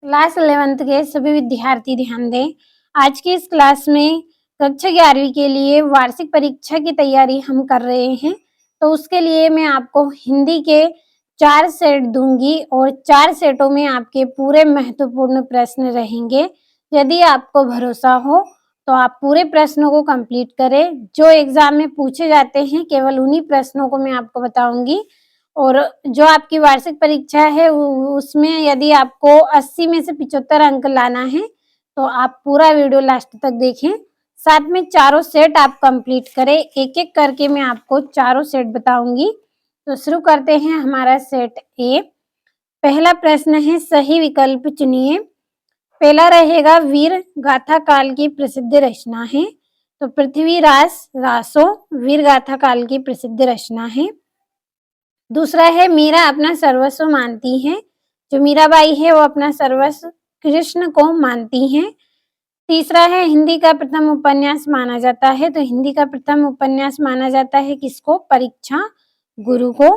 Class 11th के सभी विद्यार्थी ध्यान दें। आज की इस क्लास में कक्षा 11वीं के लिए वार्षिक परीक्षा की तैयारी हम कर रहे हैं। तो उसके लिए मैं आपको हिंदी के 4 सेट दूंगी और 4 सेटों में आपके पूरे महत्वपूर्ण प्रश्न रहेंगे। यदि आपको भरोसा हो तो आप पूरे प्रश्नों को कंप्लीट करें। जो एग्जाम में पूछे जाते हैं केवल उन्हीं प्रश्नों को मैं आपको बताऊंगी। और जो आपकी वार्षिक परीक्षा है उसमें यदि आपको 80 में से 75 अंक लाना है तो आप पूरा वीडियो लास्ट तक देखें। साथ में चारों सेट आप कंप्लीट करें। एक-एक करके मैं आपको चारों सेट बताऊंगी। तो शुरू करते हैं हमारा सेट ए। पहला प्रश्न है सही विकल्प चुनिए। पहला रहेगा वीर गाथा काल की प्रसिद्ध रचना है। तो पृथ्वीराज रासो वीर गाथा काल की प्रसिद्ध रचना है। दूसरा है मीरा अपना सर्वस्व मानती है। जो मीराबाई है वो अपना सर्वस्व कृष्ण को मानती हैं। तीसरा है हिंदी का प्रथम उपन्यास माना जाता है। तो हिंदी का प्रथम उपन्यास माना जाता है किसको? परीक्षा गुरु को।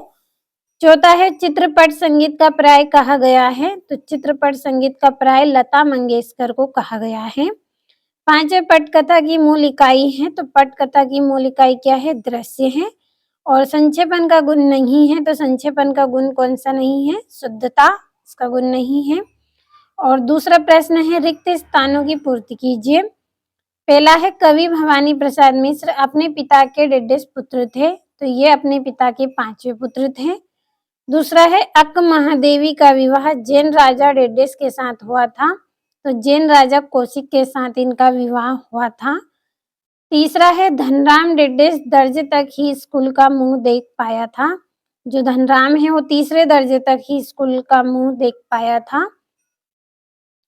चौथा है चित्रपट संगीत का पर्याय कहा गया है। तो चित्रपट संगीत का पर्याय लता मंगेशकर को कहा गया है। पांचवें पटकथा की मूल इकाई है। तो पटकथा की मूल इकाई क्या है? दृश्य है। और संक्षेपण का गुण नहीं है। तो संक्षेपण का गुण कौन सा नहीं है? शुद्धता, इसका गुण नहीं है। और दूसरा प्रश्न है रिक्त स्थानों की पूर्ति कीजिए। पहला है कवि भवानी प्रसाद मिश्र अपने पिता के डेढ़ पुत्र थे। तो ये अपने पिता के 5वें पुत्र थे। दूसरा है अक्क महादेवी का विवाह जैन राजा डेडेस के साथ हुआ था। तो जैन राजा कौशिक के साथ इनका विवाह हुआ था। तीसरा है धनराम डेडेस दर्जे तक ही स्कूल का मुंह देख पाया था। जो धनराम है वो तीसरे दर्जे तक ही स्कूल का मुंह देख पाया था।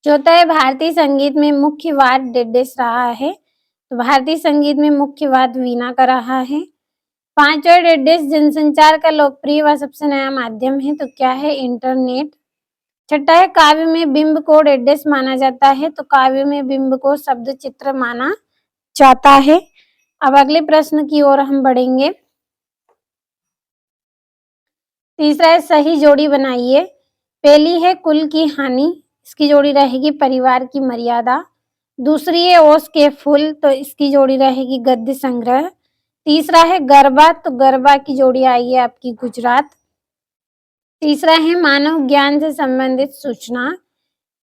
चौथा है भारतीय संगीत में मुख्य वाद डेडेस रहा है। तो भारतीय संगीत में मुख्य वाद वीणा का रहा है। पांचवा डेडेस जनसंचार का लोकप्रिय व सबसे नया माध्यम है। तो क्या है? इंटरनेट। छठा है काव्य में बिंब को डेडेस माना जाता है। तो काव्य में बिंब को शब्द चित्र माना जाता है। अब अगले प्रश्न की ओर हम बढ़ेंगे। तीसरा है सही जोड़ी बनाइए। पहली है कुल की हानि, इसकी जोड़ी रहेगी परिवार की मर्यादा। दूसरी है ओस के फूल, तो इसकी जोड़ी रहेगी गद्य संग्रह। तीसरा है गरबा, तो गरबा की जोड़ी आई है आपकी गुजरात। तीसरा है मानव ज्ञान से संबंधित सूचना,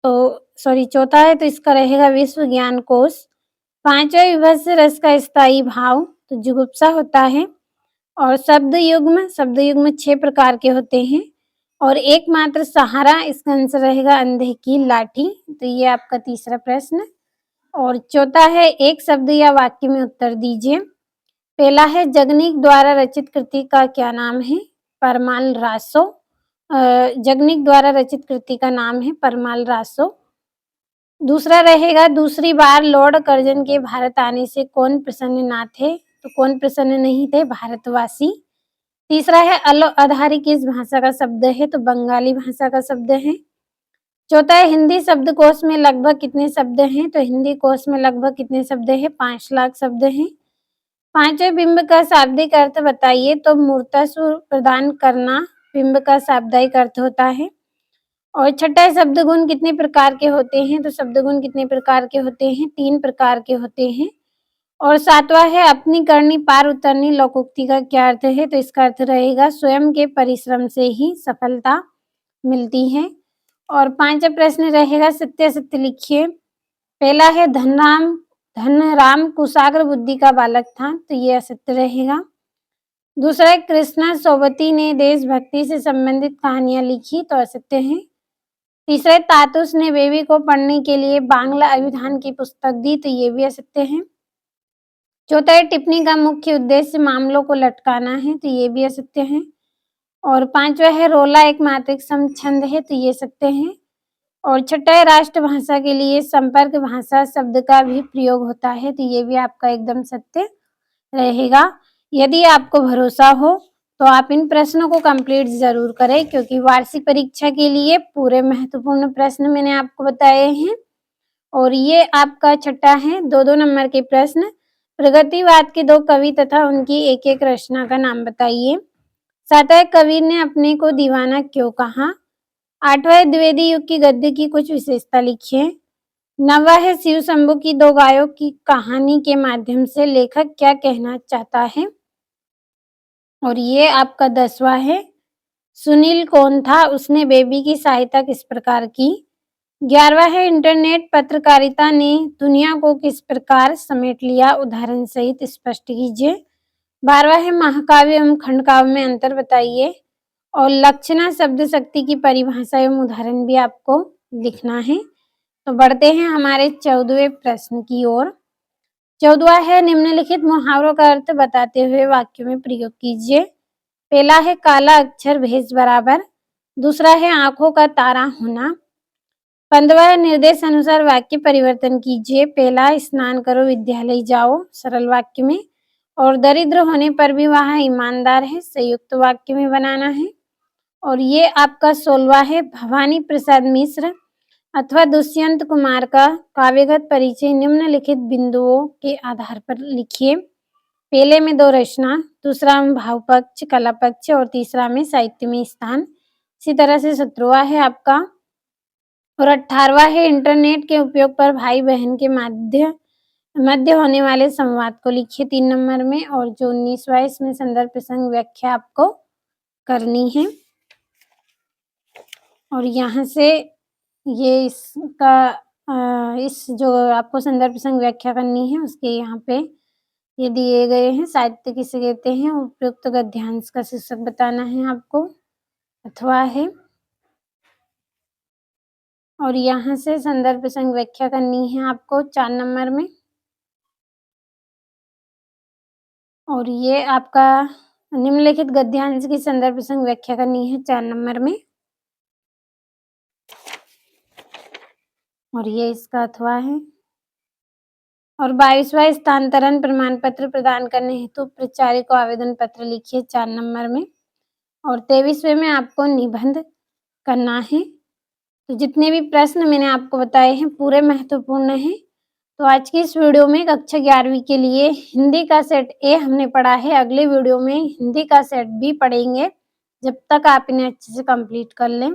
तो चौथा है तो इसका रहेगा विश्व ज्ञान कोश। पांचवा विभत्स रस का स्थायी भाव, तो जुगुप्सा होता है। और शब्द युग्म 6 प्रकार के होते हैं। और एकमात्र सहारा, इसका आंसर रहेगा अंधे की लाठी। तो ये आपका तीसरा प्रश्न। और चौथा है एक शब्द या वाक्य में उत्तर दीजिए। पहला है जगनीक द्वारा रचित कृति का क्या नाम है? परमाल रासो। जगनीक द्वारा रचित कृति का नाम है परमाल रासो। दूसरा रहेगा दूसरी बार लॉर्ड कर्जन के भारत आने से कौन प्रसन्न ना थे? तो कौन प्रसन्न नहीं थे? भारतवासी। तीसरा है अधारी किस भाषा का शब्द है? तो बंगाली भाषा का शब्द है। चौथा है हिंदी शब्दकोश में लगभग कितने शब्द हैं? तो हिंदी कोश में लगभग कितने शब्द हैं? 5 लाख शब्द हैं। पांचवें बिंब का शाब्दिक अर्थ बताइए। तो मूर्ता सुर प्रदान करना बिंब का शाब्दिक अर्थ होता है। और छठा शब्द गुण कितने प्रकार के होते हैं? तो शब्द गुण कितने प्रकार के होते हैं? 3 प्रकार के होते हैं। और सातवां है अपनी करनी पार उतरनी लोकोक्ति का क्या अर्थ है? तो इसका अर्थ रहेगा स्वयं के परिश्रम से ही सफलता मिलती है। और पांचवा प्रश्न रहेगा सत्य सत्य लिखिए। पहला है धनराम कुशाग्र बुद्धि का बालक था, तो ये असत्य रहेगा। दूसरा है कृष्णा सोबती ने देशभक्ति से संबंधित कहानियां लिखी, तो असत्य है। तीसरा है तातुस ने बेबी को पढ़ने के लिए बांग्ला अभिधान की पुस्तक दी, तो ये भी असत्य है। चौथा है टिप्पणी का मुख्य उद्देश्य मामलों को लटकाना है, तो ये भी असत्य है। और पांचवा है रोला एक मात्रिक सम छंद है, तो ये सत्य है। और छठा है राष्ट्रभाषा के लिए संपर्क भाषा शब्द का भी प्रयोग होता है, तो ये भी आपका एकदम सत्य रहेगा। यदि आपको भरोसा हो तो आप इन प्रश्नों को कंप्लीट जरूर करें, क्योंकि वार्षिक परीक्षा के लिए पूरे महत्वपूर्ण प्रश्न मैंने आपको बताए हैं। और ये आपका छठा है 2-2 नंबर के प्रश्न। प्रगतिवाद के 2 कवि तथा उनकी एक-एक रचना का नाम बताइए। सातवां कवि ने अपने को दीवाना क्यों कहा? 8वां द्विवेदी युग की गद्य की कुछ विशेषता लिखिए। 9वां है शिव शंभू की 2 गायों की कहानी के माध्यम से लेखक क्या कहना चाहता है। और ये आपका 10वां है, सुनील कौन था, उसने बेबी की सहायता किस प्रकार की। 11वां है, इंटरनेट पत्रकारिता ने दुनिया को किस प्रकार समेट लिया, उदाहरण सहित स्पष्ट कीजिए। 12वां है, महाकाव्य एवं खंडकाव्य में अंतर बताइए। और लक्षणा शब्द शक्ति की परिभाषा एवं उदाहरण भी आपको लिखना है। तो बढ़ते हैं हमारे 14वें प्रश्न की ओर। 14वां है, निम्नलिखित मुहावरों का अर्थ बताते हुए वाक्यों में प्रयोग कीजिए। पहला है काला अक्षर भेष बराबर। दूसरा है आंखों का तारा होना। 15वां है निर्देश अनुसार वाक्य परिवर्तन कीजिए। पहला, स्नान करो विद्यालय जाओ, सरल वाक्य में। और दरिद्र होने पर भी वह ईमानदार है, संयुक्त वाक्य में बनाना है। और ये आपका 16वां है, भवानी प्रसाद मिश्र अथवा दुष्यंत कुमार का काव्यगत परिचय निम्नलिखित बिंदुओं के आधार पर लिखिए। पहले में 2 रचना, दूसरा में भाव पक्ष, कला पक्ष और तीसरा में साहित्य में स्थान। इसी तरह से 17वां है आपका। और 18वां है, इंटरनेट के उपयोग पर भाई बहन के मध्य होने वाले संवाद को लिखिए 3 नंबर में। और जो 19वां है, इसमें संदर्भ प्रसंग व्याख्या आपको करनी है। और यहाँ से ये इस जो आपको संदर्भ प्रसंग व्याख्या करनी है उसके यहाँ पे ये दिए गए हैं। साहित्य किसे कहते हैं, उपयुक्त गद्यांश का शीर्षक बताना है आपको अथवा है। और यहाँ से संदर्भ प्रसंग व्याख्या करनी है आपको 4 नंबर में। और ये आपका निम्नलिखित गद्यांश की संदर्भ प्रसंग व्याख्या करनी है 4 नंबर में। और ये इसका अथवा है। और 22वां स्थानांतरण प्रमाण पत्र प्रदान करने हेतु प्राचार्य को आवेदन पत्र लिखिए 4 नंबर में। और 23वें में आपको निबंध करना है। तो जितने भी प्रश्न मैंने आपको बताए हैं पूरे महत्वपूर्ण हैं। तो आज की इस वीडियो में कक्षा 11वीं के लिए हिंदी का सेट ए हमने पढ़ा है। अगले वीडियो में हिंदी का सेट बी पढ़ेंगे, जब तक आप इन्हें अच्छे से कंप्लीट कर लें।